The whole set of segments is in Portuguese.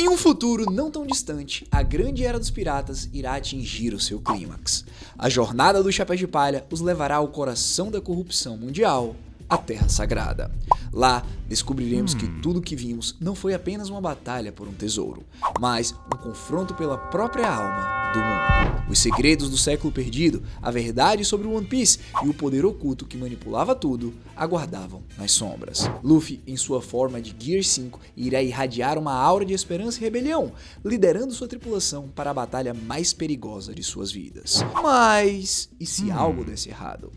Em um futuro não tão distante, a grande era dos piratas irá atingir o seu clímax. A jornada do Chapéu de Palha os levará ao coração da corrupção mundial, a Terra Sagrada. Lá, descobriremos que tudo o que vimos não foi apenas uma batalha por um tesouro, mas um confronto pela própria alma do mundo. Os segredos do século perdido, a verdade sobre o One Piece e o poder oculto que manipulava tudo, aguardavam nas sombras. Luffy, em sua forma de Gear 5, irá irradiar uma aura de esperança e rebelião, liderando sua tripulação para a batalha mais perigosa de suas vidas. Mas, e se algo desse errado?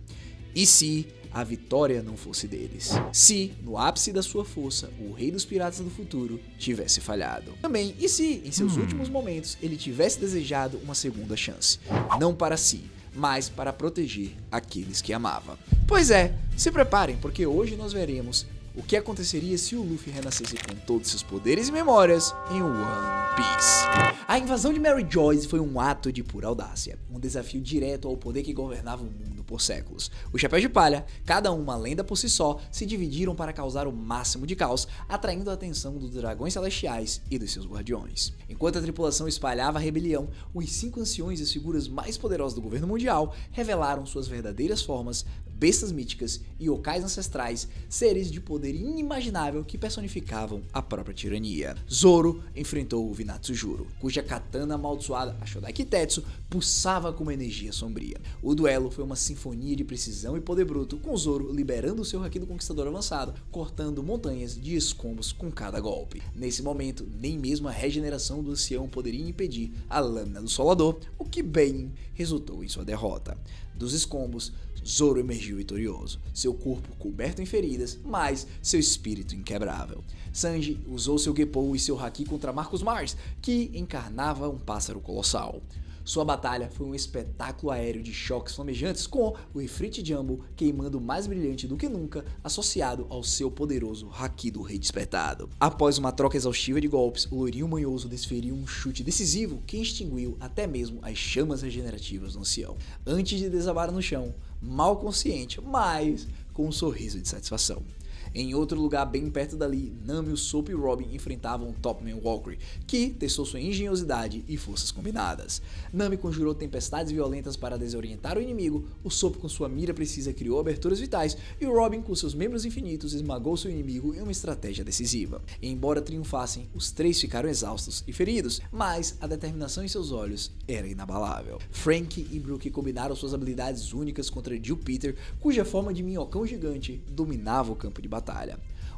E se a vitória não fosse deles? Se, no ápice da sua força, o rei dos piratas do futuro tivesse falhado? Também, e se, em seus últimos momentos, ele tivesse desejado uma segunda chance? Não para si, mas para proteger aqueles que amava. Pois é, se preparem, porque hoje nós veremos o que aconteceria se o Luffy renascesse com todos seus poderes e memórias em One Piece. A invasão de Mary Joyce foi um ato de pura audácia, um desafio direto ao poder que governava o mundo por séculos. Os Chapéus de Palha, cada uma lenda por si só, se dividiram para causar o máximo de caos, atraindo a atenção dos dragões celestiais e dos seus guardiões. Enquanto a tripulação espalhava a rebelião, os 5 anciões e as figuras mais poderosas do governo mundial revelaram suas verdadeiras formas, bestas míticas e yokais ancestrais, seres de poder inimaginável que personificavam a própria tirania. Zoro enfrentou o Vinatsu-Juro, cuja katana amaldiçoada, a Shodai Kitetsu, pulsava com uma energia sombria. O duelo foi uma sinfonia de precisão e poder bruto, com Zoro liberando o seu Haki do Conquistador avançado, cortando montanhas de escombros com cada golpe. Nesse momento, nem mesmo a regeneração do ancião poderia impedir a lâmina do Solador, o que bem resultou em sua derrota. Dos escombros, Zoro emergiu vitorioso, seu corpo coberto em feridas, mas seu espírito inquebrável. Sanji usou seu Geppou e seu Haki contra Marcus Mars, que encarnava um pássaro colossal. Sua batalha foi um espetáculo aéreo de choques flamejantes, com o Ifrit Jumbo queimando mais brilhante do que nunca, associado ao seu poderoso Haki do Rei Despertado. Após uma troca exaustiva de golpes, o loirinho manhoso desferiu um chute decisivo que extinguiu até mesmo as chamas regenerativas do ancião, antes de desabar no chão, mal consciente, mas com um sorriso de satisfação. Em outro lugar bem perto dali, Nami, Usopp e Robin enfrentavam Topman Walker, que testou sua engenhosidade e forças combinadas. Nami conjurou tempestades violentas para desorientar o inimigo, Usopp com sua mira precisa criou aberturas vitais e Robin com seus membros infinitos esmagou seu inimigo em uma estratégia decisiva. E embora triunfassem, os 3 ficaram exaustos e feridos, mas a determinação em seus olhos era inabalável. Franky e Brook combinaram suas habilidades únicas contra Jupiter, cuja forma de minhocão gigante dominava o campo de batalha.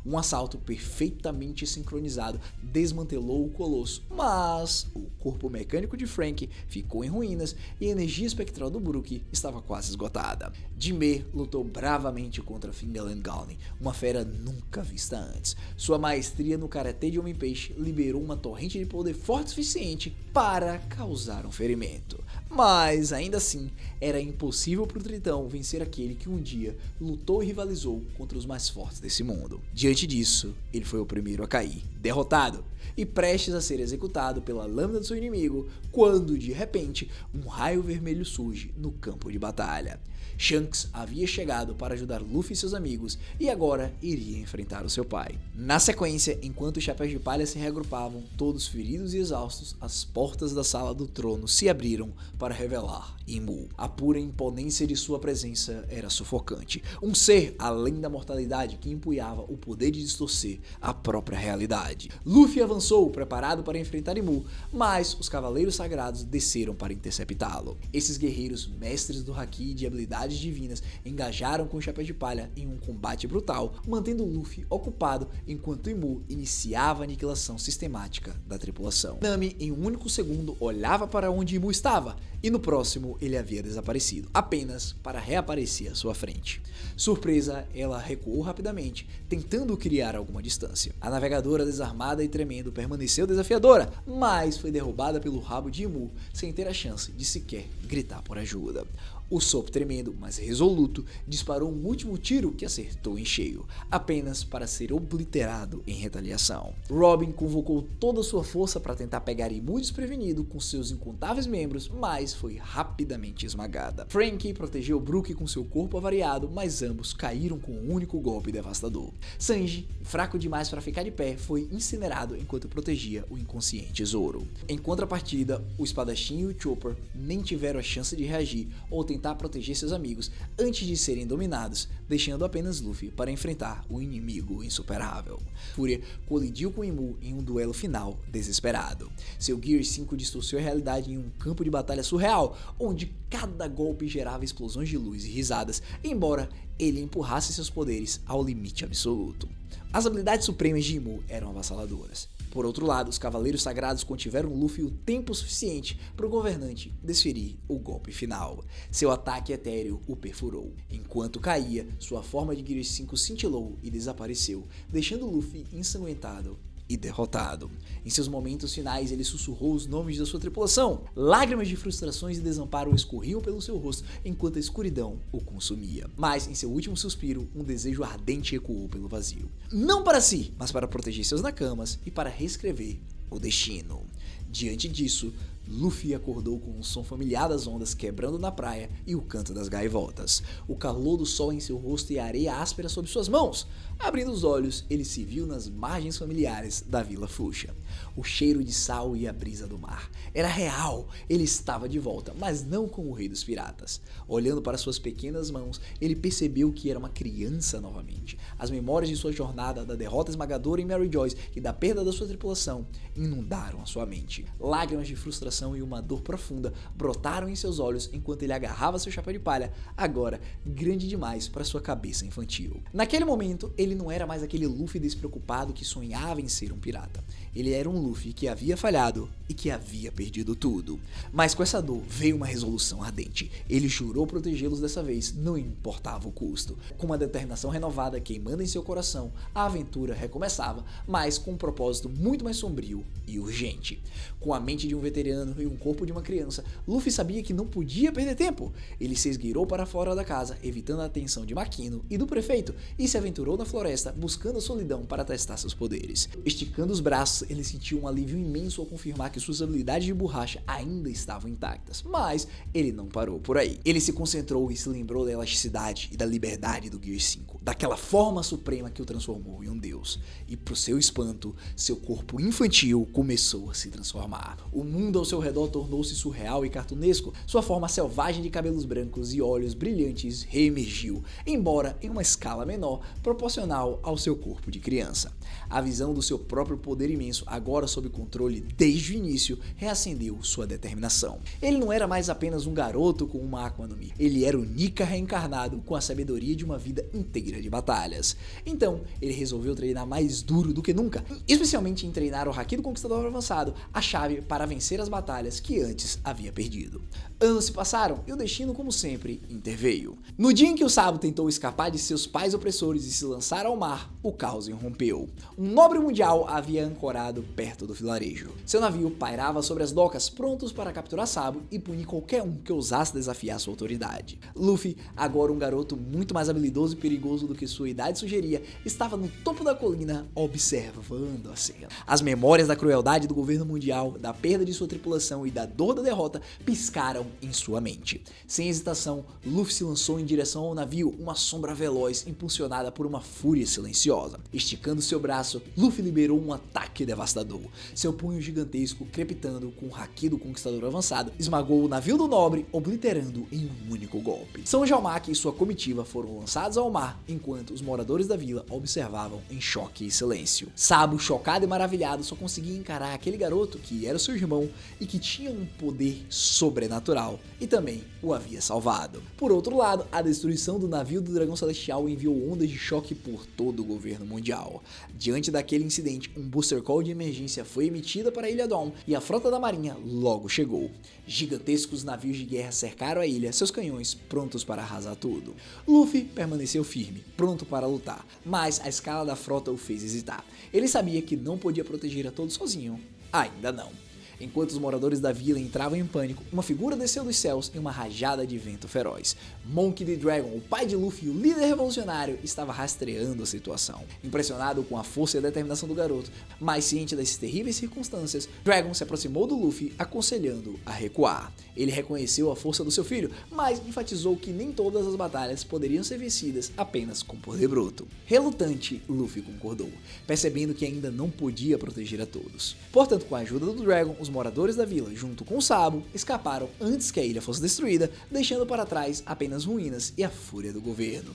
Um assalto perfeitamente sincronizado desmantelou o Colosso, mas o corpo mecânico de Franky ficou em ruínas e a energia espectral do Brook estava quase esgotada. Jinbe lutou bravamente contra Fingal Gallen, uma fera nunca vista antes. Sua maestria no karatê de Homem-Peixe liberou uma torrente de poder forte o suficiente para causar um ferimento. Mas, ainda assim, era impossível para o Tritão vencer aquele que um dia lutou e rivalizou contra os mais fortes desse mundo. Diante disso, ele foi o primeiro a cair, derrotado, e prestes a ser executado pela lâmina do seu inimigo, quando, de repente, um raio vermelho surge no campo de batalha. Shanks havia chegado para ajudar Luffy e seus amigos e agora iria enfrentar o seu pai. Na sequência, enquanto os Chapéus de Palha se reagrupavam, todos feridos e exaustos, as portas da Sala do Trono se abriram para revelar Imu. A pura imponência de sua presença era sufocante, um ser além da mortalidade que empunhava o poder de distorcer a própria realidade. Luffy avançou, preparado para enfrentar Imu, mas os Cavaleiros Sagrados desceram para interceptá-lo. Esses guerreiros, mestres do Haki e de habilidades divinas, engajaram com o Chapéu de Palha em um combate brutal, mantendo Luffy ocupado enquanto Imu iniciava a aniquilação sistemática da tripulação. Nami, em um único segundo, olhava para onde Imu estava, e no próximo ele havia desaparecido, apenas para reaparecer à sua frente. Surpresa, ela recuou rapidamente, tentando criar alguma distância. A navegadora, desarmada e tremendo, permaneceu desafiadora, mas foi derrubada pelo rabo de Imu, sem ter a chance de sequer gritar por ajuda. O Soap, tremendo, mas resoluto, disparou um último tiro que acertou em cheio, apenas para ser obliterado em retaliação. Robin convocou toda a sua força para tentar pegar Imu desprevenido com seus incontáveis membros, mas foi rapidamente esmagada. Frankie protegeu Brook com seu corpo avariado, mas ambos caíram com um único golpe devastador. Sanji, fraco demais para ficar de pé, foi incinerado enquanto protegia o inconsciente Zoro. Em contrapartida, o espadachim e o Chopper nem tiveram a chance de reagir ou tentar proteger seus amigos antes de serem dominados, deixando apenas Luffy para enfrentar o inimigo insuperável. Fúria colidiu com Imu em um duelo final desesperado. Seu Gear 5 distorceu a realidade em um campo de batalha surreal, onde cada golpe gerava explosões de luz e risadas, embora ele empurrasse seus poderes ao limite absoluto. As habilidades supremas de Imu eram avassaladoras. Por outro lado, os Cavaleiros Sagrados contiveram Luffy o tempo suficiente para o governante desferir o golpe final. Seu ataque etéreo o perfurou. Enquanto caía, sua forma de Gear 5 cintilou e desapareceu, deixando Luffy ensanguentado e derrotado. Em seus momentos finais, ele sussurrou os nomes da sua tripulação. Lágrimas de frustrações e desamparo escorriam pelo seu rosto enquanto a escuridão o consumia. Mas, em seu último suspiro, um desejo ardente ecoou pelo vazio. Não para si, mas para proteger seus Nakamas e para reescrever o destino. Diante disso, Luffy acordou com um som familiar das ondas quebrando na praia e o canto das gaivotas. O calor do sol em seu rosto e a areia áspera sob suas mãos. Abrindo os olhos, ele se viu nas margens familiares da Vila Fuchsia. O cheiro de sal e a brisa do mar. Era real, ele estava de volta, mas não como o rei dos piratas. Olhando para suas pequenas mãos, ele percebeu que era uma criança novamente. As memórias de sua jornada, da derrota esmagadora em Mary Joyce e da perda da sua tripulação, inundaram a sua mente. Lágrimas de frustração e uma dor profunda brotaram em seus olhos enquanto ele agarrava seu chapéu de palha, agora grande demais para sua cabeça infantil. Naquele momento, ele não era mais aquele Luffy despreocupado que sonhava em ser um pirata. Ele era um Luffy que havia falhado e que havia perdido tudo. Mas com essa dor veio uma resolução ardente. Ele jurou protegê-los dessa vez, não importava o custo. Com uma determinação renovada queimando em seu coração, a aventura recomeçava, mas com um propósito muito mais sombrio e urgente. Com a mente de um veterano e um corpo de uma criança, Luffy sabia que não podia perder tempo. Ele se esgueirou para fora da casa, evitando a atenção de Makino e do prefeito, e se aventurou na floresta, buscando a solidão para testar seus poderes. Esticando os braços, ele sentiu um alívio imenso ao confirmar que suas habilidades de borracha ainda estavam intactas, mas ele não parou por aí. Ele se concentrou e se lembrou da elasticidade e da liberdade do Gear 5, daquela forma suprema que o transformou em um deus. E pro seu espanto, seu corpo infantil começou a se transformar. O mundo ao seu redor tornou-se surreal e cartunesco, sua forma selvagem de cabelos brancos e olhos brilhantes reemergiu, embora em uma escala menor, proporcional ao seu corpo de criança. A visão do seu próprio poder imenso, agora sob controle desde o início, reacendeu sua determinação. Ele não era mais apenas um garoto com uma Akuma no Mi, ele era o Nika reencarnado com a sabedoria de uma vida inteira de batalhas. Então, ele resolveu treinar mais duro do que nunca, especialmente em treinar o Haki do Conquistador Avançado, a chave para vencer as batalhas que antes havia perdido. Anos se passaram e o destino, como sempre, interveio. No dia em que o Sabo tentou escapar de seus pais opressores e se lançar ao mar, o caos irrompeu. Um nobre mundial havia ancorado perto do vilarejo. Seu navio pairava sobre as docas, prontos para capturar Sabo e punir qualquer um que ousasse desafiar sua autoridade. Luffy, agora um garoto muito mais habilidoso e perigoso do que sua idade sugeria, estava no topo da colina observando a cena. As memórias da crueldade do governo mundial, da perda de sua tripulação e da dor da derrota piscaram em sua mente. Sem hesitação, Luffy se lançou em direção ao navio, uma sombra veloz impulsionada por uma fúria silenciosa. Esticando seu braço, Luffy liberou um ataque devastador. Seu punho gigantesco, crepitando com o Haki do Conquistador Avançado, esmagou o navio do nobre, obliterando em um único golpe. São Jalmaki e sua comitiva foram lançados ao mar, enquanto os moradores da vila observavam em choque e silêncio. Sabo, chocado e maravilhado, só conseguia encarar aquele garoto que era seu irmão e que tinha um poder sobrenatural e também o havia salvado. Por outro lado, a destruição do navio do Dragão Celestial enviou ondas de choque por todo o governo mundial. Diante daquele incidente, um Booster Call de emergência foi emitida para a Ilha Dawn e a frota da marinha logo chegou. Gigantescos navios de guerra cercaram a ilha, seus canhões prontos para arrasar tudo. Luffy permaneceu firme, pronto para lutar, mas a escala da frota o fez hesitar. Ele sabia que não podia proteger a todos sozinho, ainda não. Enquanto os moradores da vila entravam em pânico, uma figura desceu dos céus em uma rajada de vento feroz. Monkey D. Dragon, o pai de Luffy e o líder revolucionário, estava rastreando a situação. Impressionado com a força e a determinação do garoto, mas ciente das terríveis circunstâncias, Dragon se aproximou do Luffy, aconselhando a recuar. Ele reconheceu a força do seu filho, mas enfatizou que nem todas as batalhas poderiam ser vencidas apenas com poder bruto. Relutante, Luffy concordou, percebendo que ainda não podia proteger a todos. Portanto, com a ajuda do Dragon, os moradores da vila, junto com o Sabo, escaparam antes que a ilha fosse destruída, deixando para trás apenas ruínas e a fúria do governo.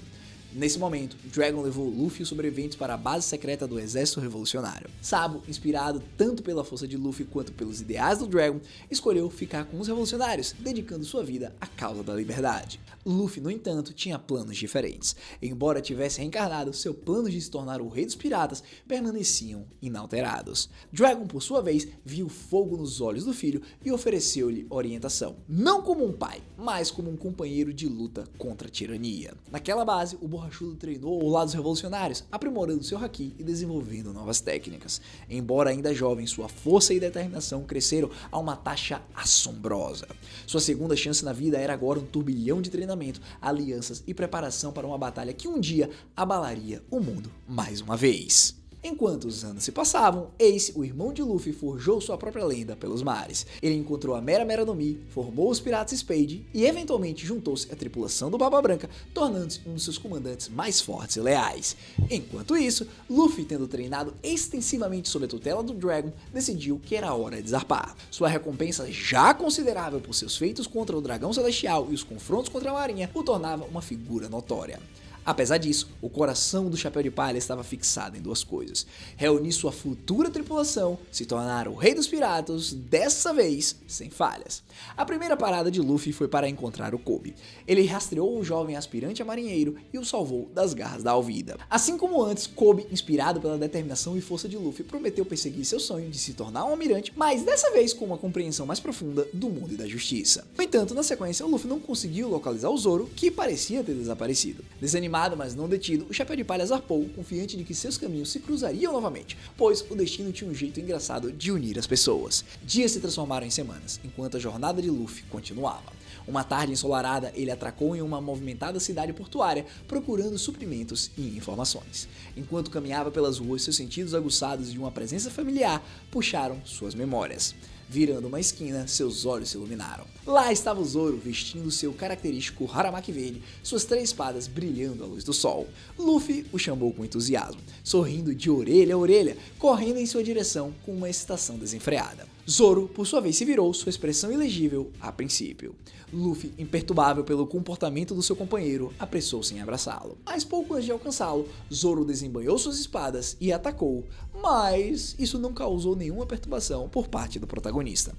Nesse momento, Dragon levou Luffy e os sobreviventes para a base secreta do exército revolucionário. Sabo, inspirado tanto pela força de Luffy quanto pelos ideais do Dragon, escolheu ficar com os revolucionários, dedicando sua vida à causa da liberdade. Luffy, no entanto, tinha planos diferentes. Embora tivesse reencarnado, seus planos de se tornar o rei dos piratas permaneciam inalterados. Dragon, por sua vez, viu fogo nos olhos do filho e ofereceu-lhe orientação, não como um pai, mas como um companheiro de luta contra a tirania. Naquela base, o Borrachudo treinou ao lado dos revolucionários, aprimorando seu haki e desenvolvendo novas técnicas. Embora ainda jovem, sua força e determinação cresceram a uma taxa assombrosa. Sua segunda chance na vida era agora um turbilhão de treinamento, alianças e preparação para uma batalha que um dia abalaria o mundo mais uma vez. Enquanto os anos se passavam, Ace, o irmão de Luffy, forjou sua própria lenda pelos mares. Ele encontrou a Mera Mera no Mi, formou os Piratas Spade e eventualmente juntou-se à tripulação do Barba Branca, tornando-se um dos seus comandantes mais fortes e leais. Enquanto isso, Luffy, tendo treinado extensivamente sob a tutela do Dragon, decidiu que era hora de zarpar. Sua recompensa, já considerável por seus feitos contra o Dragão Celestial e os confrontos contra a Marinha, o tornava uma figura notória. Apesar disso, o coração do Chapéu de Palha estava fixado em duas coisas: reunir sua futura tripulação, se tornar o rei dos piratas, dessa vez sem falhas. A primeira parada de Luffy foi para encontrar o Kobe. Ele rastreou o jovem aspirante a marinheiro e o salvou das garras da Alvida. Assim como antes, Kobe, inspirado pela determinação e força de Luffy, prometeu perseguir seu sonho de se tornar um almirante, mas dessa vez com uma compreensão mais profunda do mundo e da justiça. No entanto, na sequência, o Luffy não conseguiu localizar o Zoro, que parecia ter desaparecido. Desanimado, mas não detido, o Chapéu de Palha zarpou, confiante de que seus caminhos se cruzariam novamente, pois o destino tinha um jeito engraçado de unir as pessoas. Dias se transformaram em semanas, enquanto a jornada de Luffy continuava. Uma tarde ensolarada, ele atracou em uma movimentada cidade portuária, procurando suprimentos e informações. Enquanto caminhava pelas ruas, seus sentidos aguçados de uma presença familiar puxaram suas memórias. Virando uma esquina, seus olhos se iluminaram. Lá estava o Zoro, vestindo seu característico haramaki verde, suas 3 espadas brilhando à luz do sol. Luffy o chamou com entusiasmo, sorrindo de orelha a orelha, correndo em sua direção com uma excitação desenfreada. Zoro, por sua vez, se virou, sua expressão ilegível a princípio. Luffy, imperturbável pelo comportamento do seu companheiro, apressou-se em abraçá-lo. Mas pouco antes de alcançá-lo, Zoro desembanhou suas espadas e atacou, mas isso não causou nenhuma perturbação por parte do protagonista.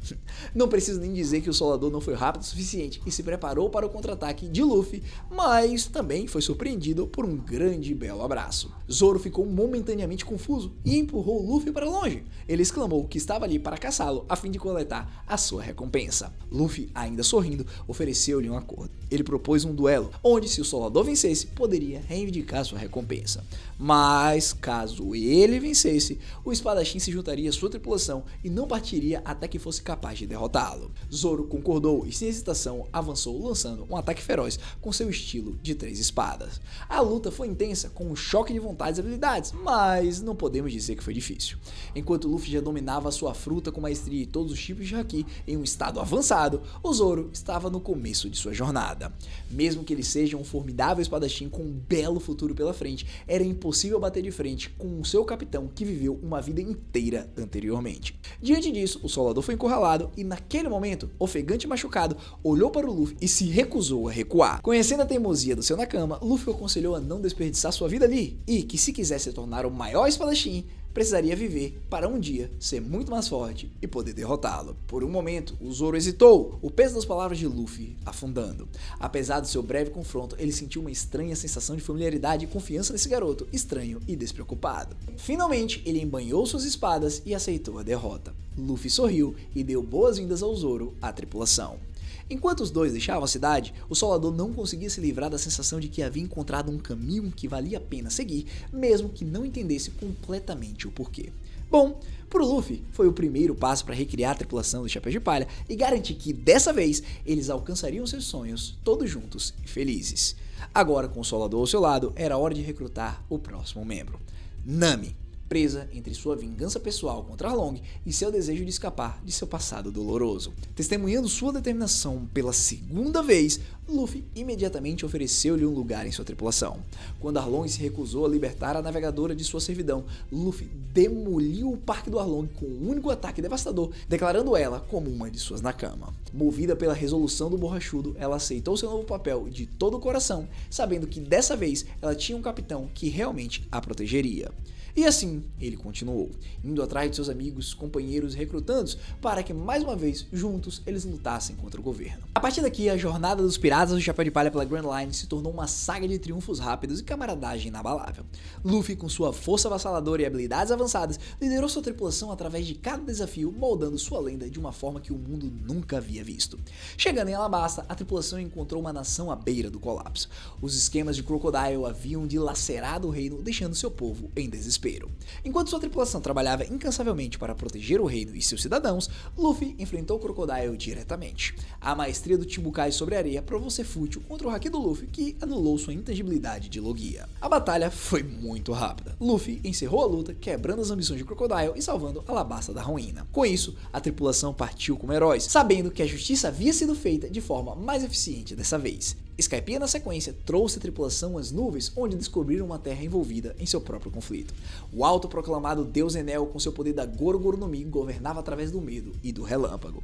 Não preciso nem dizer que o Solador não foi rápido o suficiente e se preparou para o contra-ataque de Luffy, mas também foi surpreendido por um grande e belo abraço. Zoro ficou momentaneamente confuso e empurrou Luffy para longe. Ele exclamou que estava ali para caçá-lo a fim de coletar a sua recompensa. Luffy, ainda sorrindo, ofereceu-lhe um acordo. Ele propôs um duelo, onde se o Solador vencesse, poderia reivindicar sua recompensa. Mas, caso ele vencesse, o espadachim se juntaria à sua tripulação e não partiria até que fosse capaz de derrotá-lo. Zoro concordou e, sem hesitação, avançou lançando um ataque feroz com seu estilo de 3 espadas. A luta foi intensa, com um choque de vontades e habilidades, mas não podemos dizer que foi difícil. Enquanto Luffy já dominava a sua fruta com maestria e todos os tipos de haki em um estado avançado, o Zoro estava no começo de sua jornada. Mesmo que ele seja um formidável espadachim com um belo futuro pela frente, era impossível bater de frente com o seu capitão que viveu uma vida inteira anteriormente. Diante disso, o Solador foi encurralado e naquele momento, ofegante e machucado, olhou para o Luffy e se recusou a recuar. Conhecendo a teimosia do seu Nakama, Luffy o aconselhou a não desperdiçar sua vida ali e que, se quisesse se tornar o maior espadachim, precisaria viver para um dia ser muito mais forte e poder derrotá-lo. Por um momento, o Zoro hesitou, o peso das palavras de Luffy afundando. Apesar do seu breve confronto, ele sentiu uma estranha sensação de familiaridade e confiança nesse garoto, estranho e despreocupado. Finalmente, ele embanhou suas espadas e aceitou a derrota. Luffy sorriu e deu boas-vindas ao Zoro à tripulação. Enquanto os dois deixavam a cidade, o Solador não conseguia se livrar da sensação de que havia encontrado um caminho que valia a pena seguir, mesmo que não entendesse completamente o porquê. Bom, pro Luffy, foi o primeiro passo para recriar a tripulação do Chapéu de Palha e garantir que dessa vez eles alcançariam seus sonhos todos juntos e felizes. Agora, com o Solador ao seu lado, era hora de recrutar o próximo membro, Nami, presa entre sua vingança pessoal contra Arlong e seu desejo de escapar de seu passado doloroso. Testemunhando sua determinação pela segunda vez, Luffy imediatamente ofereceu-lhe um lugar em sua tripulação. Quando Arlong se recusou a libertar a navegadora de sua servidão, Luffy demoliu o parque do Arlong com um único ataque devastador, declarando ela como uma de suas Nakama. Movida pela resolução do borrachudo, ela aceitou seu novo papel de todo o coração, sabendo que dessa vez ela tinha um capitão que realmente a protegeria. E assim, ele continuou, indo atrás de seus amigos, companheiros e recrutandos para que, mais uma vez, juntos, eles lutassem contra o governo. A partir daqui, a jornada dos piratas do Chapéu de Palha pela Grand Line se tornou uma saga de triunfos rápidos e camaradagem inabalável. Luffy, com sua força avassaladora e habilidades avançadas, liderou sua tripulação através de cada desafio, moldando sua lenda de uma forma que o mundo nunca havia visto. Chegando em Alabasta, a tripulação encontrou uma nação à beira do colapso. Os esquemas de Crocodile haviam dilacerado o reino, deixando seu povo em desespero. Enquanto sua tripulação trabalhava incansavelmente para proteger o reino e seus cidadãos, Luffy enfrentou o Crocodile diretamente. A maestria do Chichibukai sobre a areia provou ser fútil contra o haki do Luffy, que anulou sua intangibilidade de Logia. A batalha foi muito rápida. Luffy encerrou a luta, quebrando as ambições de Crocodile e salvando Alabasta da ruína. Com isso, a tripulação partiu como heróis, sabendo que a justiça havia sido feita de forma mais eficiente dessa vez. Skypiea, na sequência, trouxe a tripulação às nuvens, onde descobriram uma terra envolvida em seu próprio conflito. O autoproclamado Deus Enel, com seu poder da Gorogoro no Mi, governava através do medo e do relâmpago.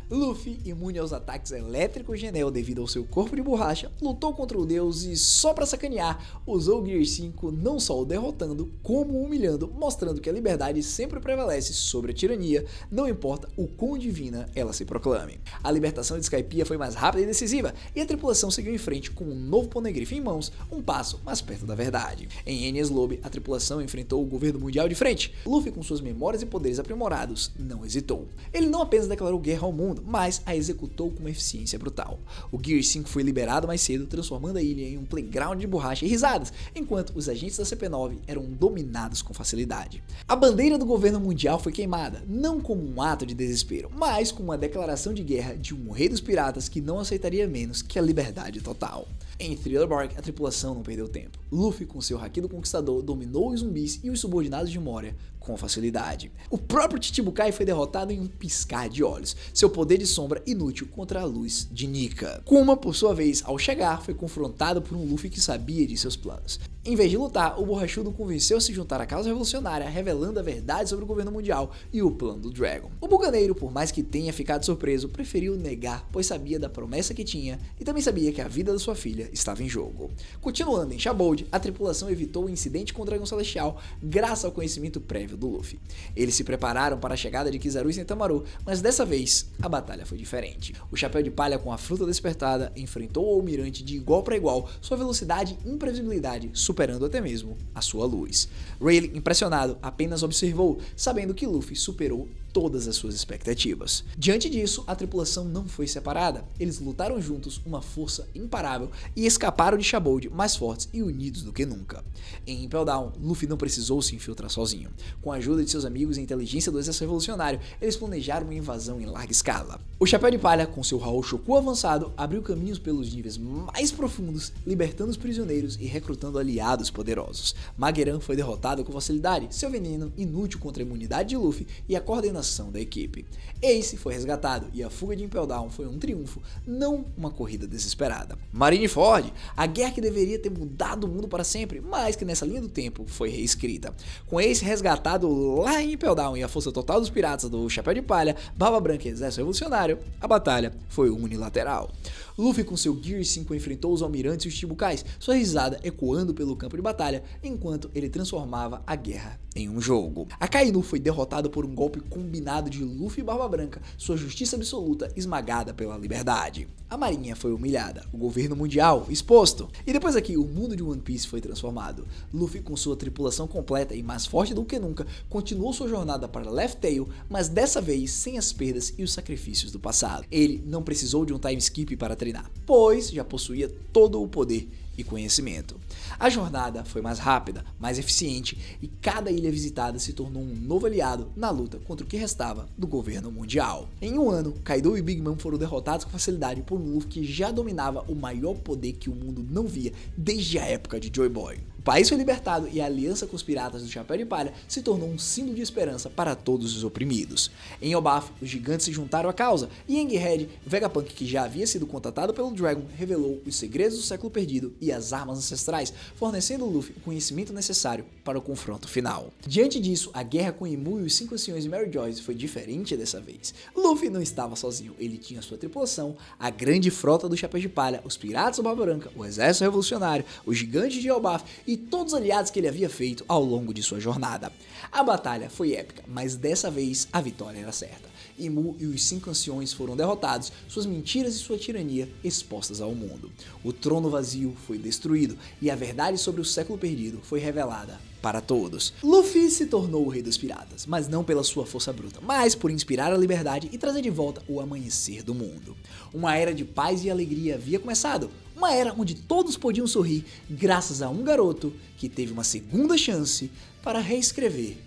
Luffy, imune aos ataques elétricos de Enel devido ao seu corpo de borracha, lutou contra o deus e, só pra sacanear, usou o Gear 5 não só o derrotando, como o humilhando, mostrando que a liberdade sempre prevalece sobre a tirania, não importa o quão divina ela se proclame. A libertação de Skypiea foi mais rápida e decisiva, e a tripulação seguiu em frente com um novo poneglyph em mãos, um passo mais perto da verdade. Em Enies Lobby, a tripulação enfrentou o governo mundial de frente. Luffy, com suas memórias e poderes aprimorados, não hesitou. Ele não apenas declarou guerra ao mundo, mas a executou com uma eficiência brutal. O Gear 5 foi liberado mais cedo, transformando a ilha em um playground de borracha e risadas, enquanto os agentes da CP9 eram dominados com facilidade. A bandeira do governo mundial foi queimada, não como um ato de desespero, mas como uma declaração de guerra de um rei dos piratas que não aceitaria menos que a liberdade total. Em Thriller Bark, a tripulação não perdeu tempo. Luffy, com seu haki do Conquistador, dominou os zumbis e os subordinados de Moria com facilidade. O próprio Chichibukai foi derrotado em um piscar de olhos, seu poder de sombra inútil contra a luz de Nika. Kuma, por sua vez, ao chegar, foi confrontado por um Luffy que sabia de seus planos. Em vez de lutar, o borrachudo convenceu a se juntar à causa revolucionária, revelando a verdade sobre o governo mundial e o plano do Dragon. O bucaneiro, por mais que tenha ficado surpreso, preferiu negar, pois sabia da promessa que tinha e também sabia que a vida da sua filha estava em jogo. Continuando em Shabold, a tripulação evitou o incidente com o Dragão Celestial graças ao conhecimento prévio do Luffy. Eles se prepararam para a chegada de Kizaru e Sentomaru, mas dessa vez a batalha foi diferente. O Chapéu de Palha, com a fruta despertada, enfrentou o almirante de igual para igual, sua velocidade e imprevisibilidade superando até mesmo a sua luz. Rayleigh, impressionado, apenas observou, sabendo que Luffy superou todas as suas expectativas. Diante disso, a tripulação não foi separada. Eles lutaram juntos, uma força imparável, e escaparam de Shabold mais fortes e unidos do que nunca. Em Impel Down, Luffy não precisou se infiltrar sozinho. Com a ajuda de seus amigos e a inteligência do exército revolucionário, eles planejaram uma invasão em larga escala. O Chapéu de Palha, com seu Haoshoku avançado, abriu caminhos pelos níveis mais profundos, libertando os prisioneiros e recrutando aliados poderosos. Mageran foi derrotado com facilidade, seu veneno inútil contra a imunidade de Luffy e a coordenação da equipe. Ace foi resgatado e a fuga de Impel Down foi um triunfo, não uma corrida desesperada. Marineford, a guerra que deveria ter mudado o mundo para sempre, mas que nessa linha do tempo foi reescrita. Com Ace resgatado lá em Impel Down e a força total dos piratas do Chapéu de Palha, Barba Branca e Exército Revolucionário, a batalha foi unilateral. Luffy, com seu Gear 5, enfrentou os almirantes e os Chichibukais, sua risada ecoando pelo campo de batalha, enquanto ele transformava a guerra em um jogo. Akainu foi derrotado por um golpe combinado de Luffy e Barba Branca, sua justiça absoluta esmagada pela liberdade. A marinha foi humilhada, o governo mundial exposto. E depois aqui, o mundo de One Piece foi transformado. Luffy, com sua tripulação completa e mais forte do que nunca, continuou sua jornada para Laugh Tale, mas dessa vez sem as perdas e os sacrifícios do passado. Ele não precisou de um time skip para treinar, pois já possuía todo o poder e conhecimento. A jornada foi mais rápida, mais eficiente e cada ilha visitada se tornou um novo aliado na luta contra o que restava do governo mundial. Em um ano, Kaido e Big Mom foram derrotados com facilidade por um Luffy que já dominava o maior poder que o mundo não via desde a época de Joy Boy. O país foi libertado e a aliança com os piratas do Chapéu de Palha se tornou um símbolo de esperança para todos os oprimidos. Em Elbaf, os gigantes se juntaram à causa e em Egghead, Vegapunk, que já havia sido contatado pelo Dragon, revelou os segredos do século perdido e as armas ancestrais, fornecendo ao Luffy o conhecimento necessário para o confronto final. Diante disso, a guerra com Imu e os 5 anciões de Mary Joyce foi diferente dessa vez. Luffy não estava sozinho, ele tinha sua tripulação, a grande frota do Chapéu de Palha, os piratas do Barba Branca, o exército revolucionário, os gigantes de Elbaf e todos os aliados que ele havia feito ao longo de sua jornada. A batalha foi épica, mas dessa vez a vitória era certa. Imu e os 5 anciões foram derrotados, suas mentiras e sua tirania expostas ao mundo. O trono vazio foi destruído e a verdade sobre o século perdido foi revelada para todos. Luffy se tornou o rei dos piratas, mas não pela sua força bruta, mas por inspirar a liberdade e trazer de volta o amanhecer do mundo. Uma era de paz e alegria havia começado, uma era onde todos podiam sorrir graças a um garoto que teve uma segunda chance para reescrever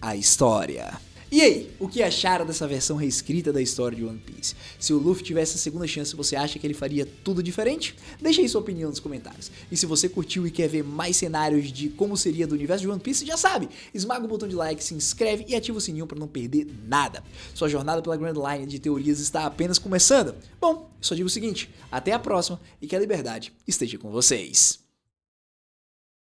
a história. E aí, o que acharam dessa versão reescrita da história de One Piece? Se o Luffy tivesse a segunda chance, você acha que ele faria tudo diferente? Deixa aí sua opinião nos comentários. E se você curtiu e quer ver mais cenários de como seria do universo de One Piece, já sabe, esmaga o botão de like, se inscreve e ativa o sininho para não perder nada. Sua jornada pela Grand Line de teorias está apenas começando. Bom, eu só digo o seguinte, até a próxima e que a liberdade esteja com vocês.